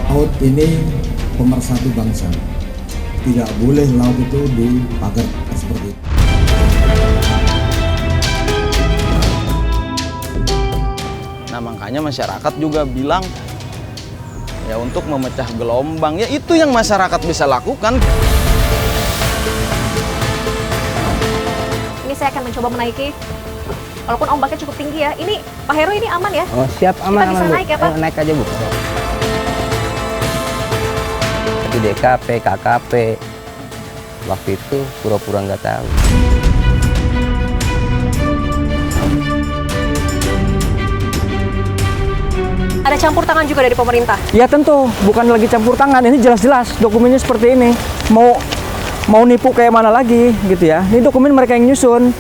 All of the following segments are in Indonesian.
Laut ini pemersatu bangsa. Tidak boleh laut itu dipagar seperti itu. Nah, makanya masyarakat juga bilang ya untuk memecah gelombang, ya itu yang masyarakat bisa lakukan. Ini saya akan mencoba menaiki, walaupun ombaknya cukup tinggi ya. Ini Pak Heru, ini aman ya? Oh siap, aman. Kita bisa aman, naik ya, Pak? Ayo, naik aja Bu. Tapi DKP, KKP, waktu itu pura-pura nggak tahu. Ada campur tangan juga dari pemerintah. Ya tentu, bukan lagi campur tangan, ini jelas-jelas dokumennya seperti ini. Mau nipu kayak mana lagi gitu ya. Ini dokumen mereka yang nyusun.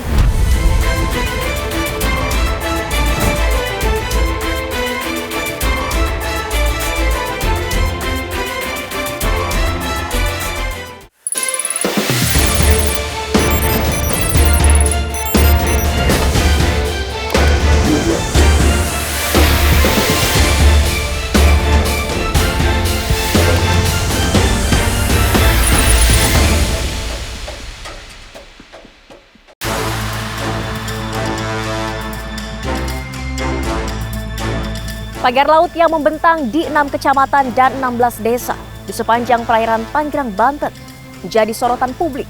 Pagar laut yang membentang di 6 kecamatan dan 16 desa di sepanjang perairan Tanggerang, Banten menjadi sorotan publik.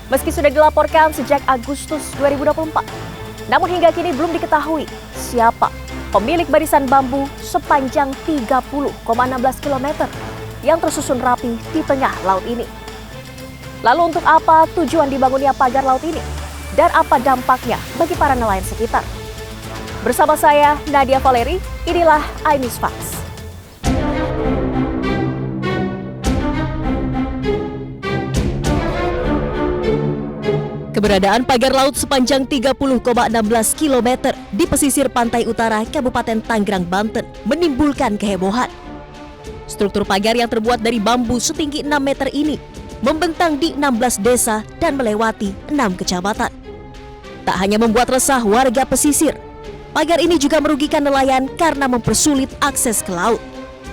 Meski sudah dilaporkan sejak Agustus 2024, namun hingga kini belum diketahui siapa pemilik barisan bambu sepanjang 30,16 km yang tersusun rapi di tengah laut ini. Lalu untuk apa tujuan dibangunnya pagar laut ini? Dan apa dampaknya bagi para nelayan sekitar? Bersama saya, Nadia Valeri, inilah iNews Facts. Keberadaan pagar laut sepanjang 30,16 km di pesisir pantai utara Kabupaten Tanggerang, Banten menimbulkan kehebohan. Struktur pagar yang terbuat dari bambu setinggi 6 meter ini membentang di 16 desa dan melewati 6 kecamatan. Tak hanya membuat resah warga pesisir, pagar ini juga merugikan nelayan karena mempersulit akses ke laut,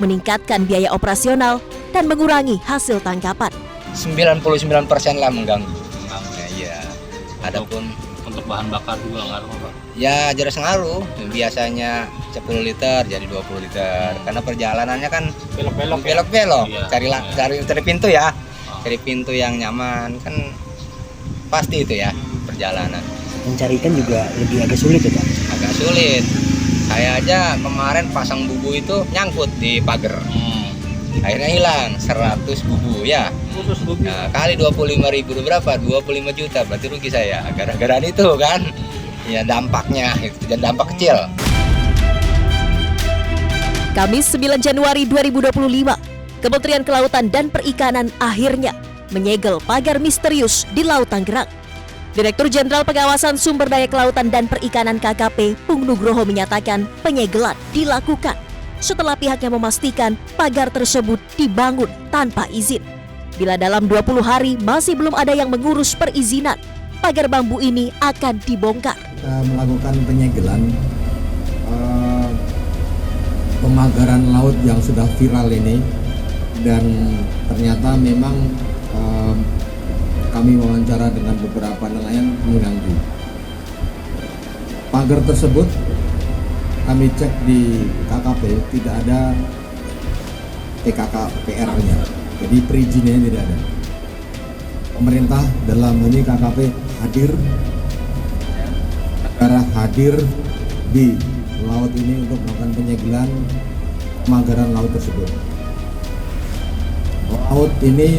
meningkatkan biaya operasional, dan mengurangi hasil tangkapan. 99% lah mengganggu. Iya. Adapun untuk bahan bakar juga ngaruh Pak? Ya jelas ngaruh. Biasanya 10 liter jadi 20 liter. Karena perjalanannya kan belok-belok. Iya. Cari pintu ya. Cari pintu yang nyaman kan pasti itu ya perjalanan. Mencari ikan juga lebih agak sulit ya Pak? Agak sulit. Saya aja kemarin pasang bubu itu nyangkut di pagar. Akhirnya hilang 100 bubu ya. Khusus bubu. Nah, kali 25.000 berapa? 25 juta berarti rugi saya. Gara-gara itu kan. Ya dampaknya itu dan dampak kecil. Kamis 9 Januari 2025, Kementerian Kelautan dan Perikanan akhirnya menyegel pagar misterius di Laut Tanggerang. Direktur Jenderal Pengawasan Sumber Daya Kelautan dan Perikanan KKP, Pung Nugroho menyatakan penyegelan dilakukan setelah pihaknya memastikan pagar tersebut dibangun tanpa izin. Bila dalam 20 hari masih belum ada yang mengurus perizinan, pagar bambu ini akan dibongkar. Kita melakukan penyegelan pemagaran laut yang sudah viral ini, dan ternyata memang kami wawancara dengan beberapa nelayan mengganggu. Pagar tersebut kami cek di KKP tidak ada TKKPR-nya, jadi perizinannya tidak ada. Pemerintah dalam hal ini KKP hadir, negara hadir di laut ini untuk melakukan penyegelan pemagaran laut tersebut. Laut ini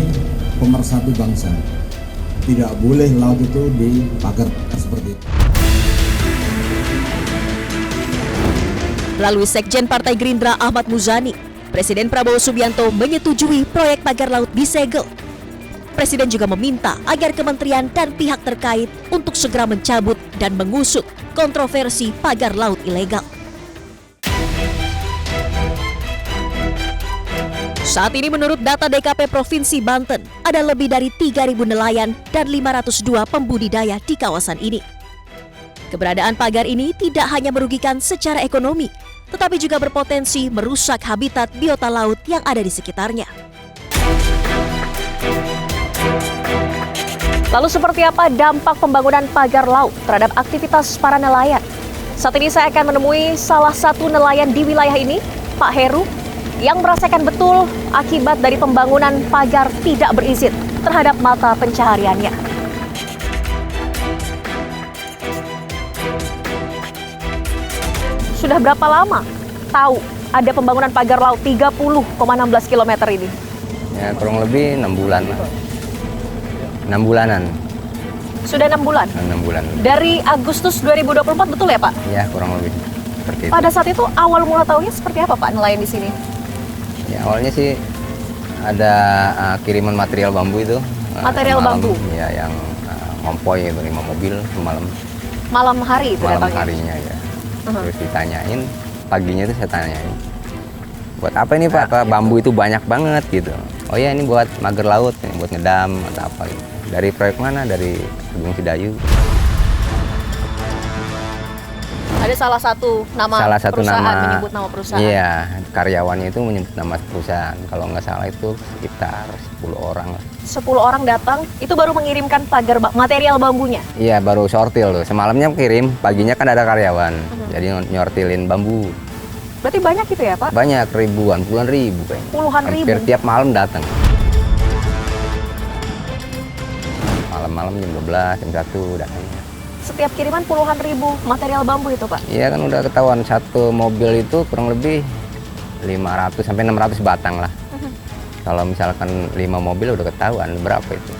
pemersatu bangsa. Tidak boleh laut itu dipagar seperti itu. Melalui Sekjen Partai Gerindra Ahmad Muzani, Presiden Prabowo Subianto menyetujui proyek pagar laut disegel. Presiden juga meminta agar kementerian dan pihak terkait untuk segera mencabut dan mengusut kontroversi pagar laut ilegal. Saat ini menurut data DKP Provinsi Banten, ada lebih dari 3.000 nelayan dan 502 pembudidaya di kawasan ini. Keberadaan pagar ini tidak hanya merugikan secara ekonomi, tetapi juga berpotensi merusak habitat biota laut yang ada di sekitarnya. Lalu seperti apa dampak pembangunan pagar laut terhadap aktivitas para nelayan? Saat ini saya akan menemui salah satu nelayan di wilayah ini, Pak Heru, yang merasakan betul akibat dari pembangunan pagar tidak berizin terhadap mata pencahariannya. Sudah berapa lama tahu ada pembangunan pagar laut 30,16 km ini? Ya kurang lebih 6 bulan lah. 6 bulanan. Sudah 6 bulan? 6 bulan. Dari Agustus 2024 betul ya Pak? Ya kurang lebih seperti itu. Pada saat itu awal mula tahunya seperti apa Pak nelayan di sini? Ya awalnya sih ada kiriman material bambu itu. Material malam, bambu? Ya yang ngompoy itu 5 mobil malam. Malam hari itu Malam datangnya? harinya ya. Terus ditanyain, paginya itu saya tanyain, buat apa ini Pak? Bambu itu banyak banget gitu. Oh ya ini buat mager laut, ini buat ngedam atau apa gitu. Dari proyek mana? Dari Gunung Cidayu. Ada salah satu nama perusahaan, menyebut nama perusahaan. Iya, karyawannya itu menyebut nama perusahaan. Kalau nggak salah itu sekitar 10 orang. 10 orang datang, itu baru mengirimkan pagar material bambunya. Iya, baru sortil tuh. Semalamnya kirim, paginya kan ada karyawan. Jadi nyortilin bambu. Berarti banyak gitu ya Pak? Banyak, ribuan, puluhan ribu kayaknya. Puluhan ribu? Hampir tiap malam datang. Malam-malam jam 12, jam 1 datangnya. Setiap kiriman puluhan ribu material bambu itu Pak? Iya kan udah ketahuan satu mobil itu kurang lebih 500 sampai 600 batang lah. Kalau misalkan 5 mobil udah ketahuan berapa itu.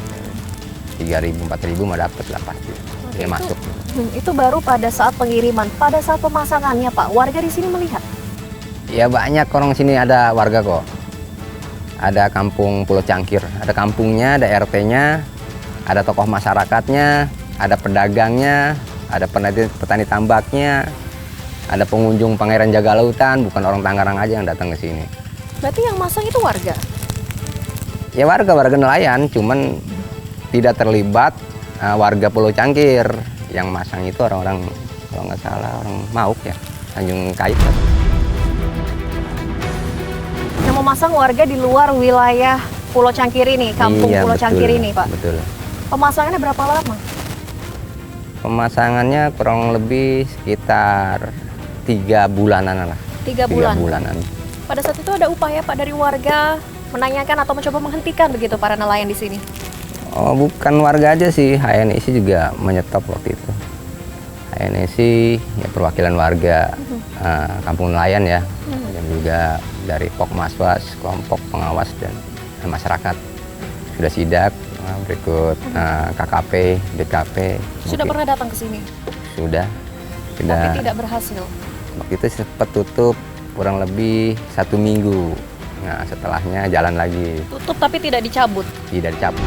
3.000, 4.000 mah dapat lah pasti. Dia masuk. Itu baru pada saat pengiriman. Pada saat pemasangannya Pak, warga di sini melihat? Ya banyak orang sini ada warga kok. Ada kampung Pulau Cangkir, ada kampungnya, ada RT-nya, ada tokoh masyarakatnya, ada pedagangnya, ada petani tambaknya, ada pengunjung Pangeran Jaga Lautan, bukan orang Tangerang aja yang datang ke sini. Berarti yang masang itu warga? Ya warga nelayan, cuman tidak terlibat warga Pulau Cangkir. Yang masang itu orang-orang, kalau nggak salah orang Mauk ya, Tanjung Kait. Yang memasang warga di luar wilayah Pulau Cangkir ini, kampung Iya, Pulau betul, Cangkir ini Pak? Betul. Pemasangannya berapa lama? Pemasangannya kurang lebih sekitar 3 bulanan lah. 3 bulan? 3 bulanan. Pada saat itu ada upaya Pak dari warga menanyakan atau mencoba menghentikan begitu para nelayan di sini? Oh bukan warga aja sih, HNSI juga menyetop waktu itu. HNSI ya perwakilan warga kampung nelayan ya, dan juga dari Pokmaswas, kelompok pengawas dan masyarakat sudah sidak, berikut KKP, DKP. Sudah pernah datang ke sini? Sudah. Tapi tidak berhasil? Waktu itu sempat tutup kurang lebih 1 minggu. Nah setelahnya jalan lagi. Tutup tapi tidak dicabut? Tidak dicabut.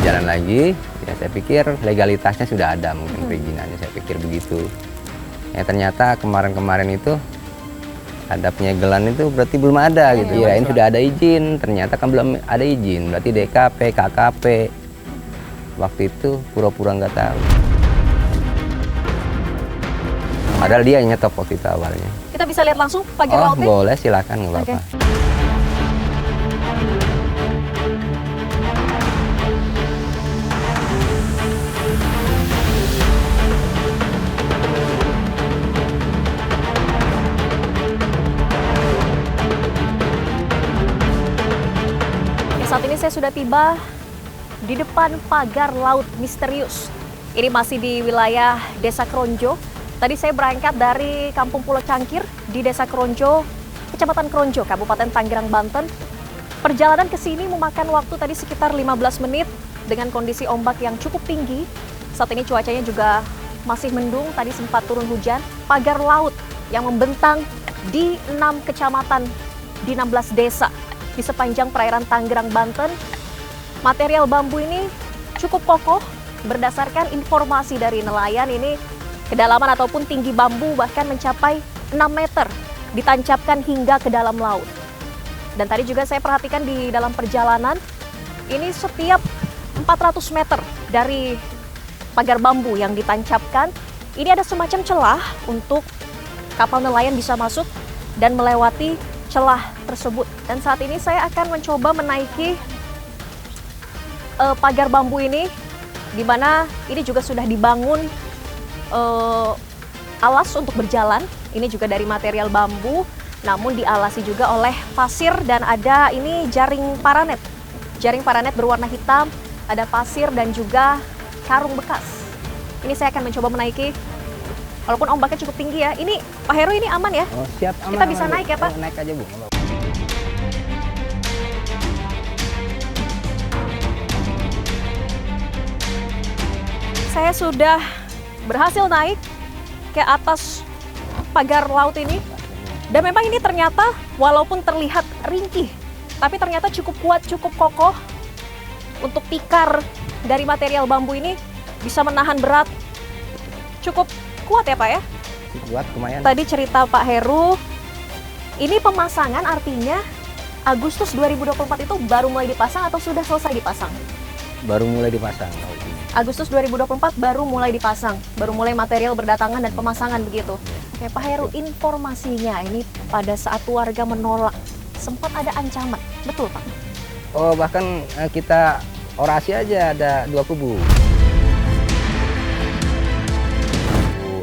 Jalan lagi, ya saya pikir legalitasnya sudah ada, mungkin perizinannya, saya pikir begitu. Ya ternyata kemarin-kemarin itu ada penyegelan itu berarti belum ada gitu. Kirain sudah ada izin, ternyata kan belum ada izin. Berarti DKP, KKP waktu itu pura-pura nggak tahu. Padahal dia yang nyetop waktu itu awalnya. Kita bisa lihat langsung pagar lautnya? Boleh, silakan, nggak apa-apa. Saat ini saya sudah tiba di depan pagar laut misterius. Ini masih di wilayah Desa Kronjo. Tadi saya berangkat dari Kampung Pulau Cangkir di Desa Kronjo, Kecamatan Kronjo, Kabupaten Tanggerang, Banten. Perjalanan ke sini memakan waktu tadi sekitar 15 menit dengan kondisi ombak yang cukup tinggi. Saat ini cuacanya juga masih mendung, tadi sempat turun hujan. Pagar laut yang membentang di 6 kecamatan, di 16 desa di sepanjang perairan Tanggerang, Banten. Material bambu ini cukup kokoh. Berdasarkan informasi dari nelayan, ini kedalaman ataupun tinggi bambu bahkan mencapai 6 meter, ditancapkan hingga ke dalam laut. Dan tadi juga saya perhatikan di dalam perjalanan, ini setiap 400 meter dari pagar bambu yang ditancapkan, ini ada semacam celah untuk kapal nelayan bisa masuk dan melewati celah tersebut. Dan saat ini saya akan mencoba menaiki pagar bambu ini, di mana ini juga sudah dibangun alas untuk berjalan. Ini juga dari material bambu, namun dialasi juga oleh pasir dan ada ini jaring paranet. Jaring paranet berwarna hitam, ada pasir dan juga karung bekas. Ini saya akan mencoba menaiki, walaupun ombaknya cukup tinggi ya. Ini Pak Heru, ini aman ya? Oh, siap, aman. Kita bisa aman, Bu. naik ya, Pak? Oh, naik aja, Bu. Saya sudah berhasil naik ke atas pagar laut ini. Dan memang ini ternyata walaupun terlihat ringkih, tapi ternyata cukup kuat, cukup kokoh. Untuk tikar dari material bambu ini bisa menahan berat. Cukup kuat ya Pak ya? Kuat, lumayan. Tadi cerita Pak Heru, ini pemasangan artinya Agustus 2024 itu baru mulai dipasang atau sudah selesai dipasang? Baru mulai dipasang. Agustus 2024 baru mulai dipasang, baru mulai material berdatangan dan pemasangan begitu. Oke Pak Heru, informasinya ini pada saat warga menolak, sempat ada ancaman, betul Pak? Oh, bahkan kita orasi aja ada 2 kubu.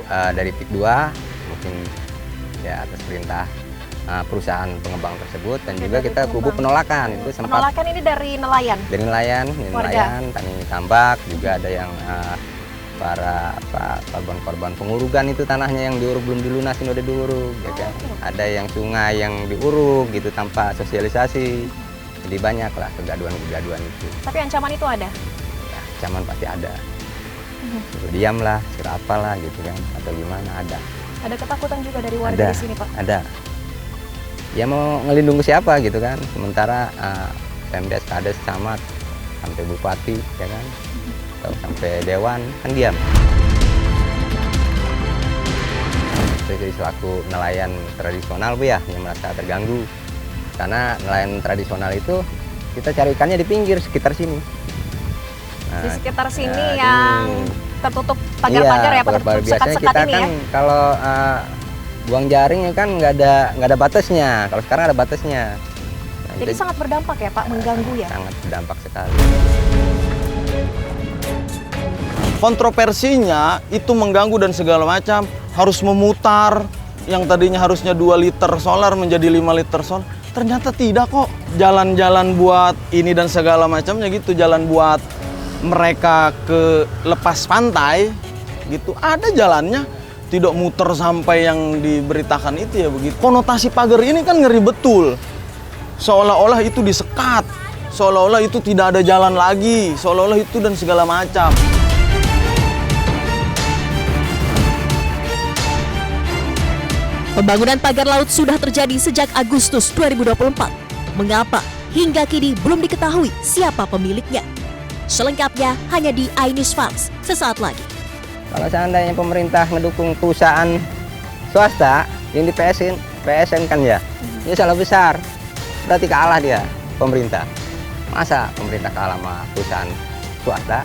Dari PIK 2, mungkin ya atas perintah perusahaan pengembang tersebut, dan juga kita kubu penolakan. Itu sempat penolakan ini dari nelayan? Dari nelayan, tani tambak, juga ada yang para korban-korban pengurugan itu tanahnya yang diuruk belum dilunasi udah diuruk, ya kan? Ada yang sungai yang diuruk gitu tanpa sosialisasi. Jadi banyak lah kegaduhan-kegaduhan itu. Tapi ancaman itu ada? Ya, ancaman pasti ada. Suruh diam lah, suruh apalah gitu kan, atau gimana, ada. Ada ketakutan juga dari warga di sini Pak? Ada. Ya mau ngelindung ke siapa gitu kan, sementara Pemdes, Kades, Camat, sampai Bupati ya kan, atau sampai Dewan kan diam. Jadi selaku nelayan tradisional Bu ya, yang merasa terganggu. Karena nelayan tradisional itu kita cari ikannya di pinggir sekitar sini. Nah, di sekitar sini ya, yang tertutup pagar-pagar ya, tertutup biasanya sekat-sekat kita ini kan ya? Kalau buang jaring kan nggak ada batasnya. Kalau sekarang ada batasnya. Nah, Jadi sangat berdampak ya Pak, mengganggu ya? Sangat berdampak sekali. Kontroversinya itu mengganggu dan segala macam, harus memutar yang tadinya harusnya 2 liter solar menjadi 5 liter solar. Ternyata tidak kok. Jalan-jalan buat ini dan segala macamnya gitu, jalan buat mereka ke lepas pantai gitu, ada jalannya, tidak muter sampai yang diberitakan itu ya begitu. Konotasi pagar ini kan ngeri betul, seolah-olah itu disekat, seolah-olah itu tidak ada jalan lagi, seolah-olah itu dan segala macam. Pembangunan pagar laut sudah terjadi sejak Agustus 2024. Mengapa hingga kini belum diketahui siapa pemiliknya? Selengkapnya hanya di iNews Fast sesaat lagi. Kalau seandainya pemerintah ngedukung perusahaan swasta yang di PSN kan ya, ini salah besar. Berarti kalah dia pemerintah. Masa pemerintah kalah sama perusahaan swasta?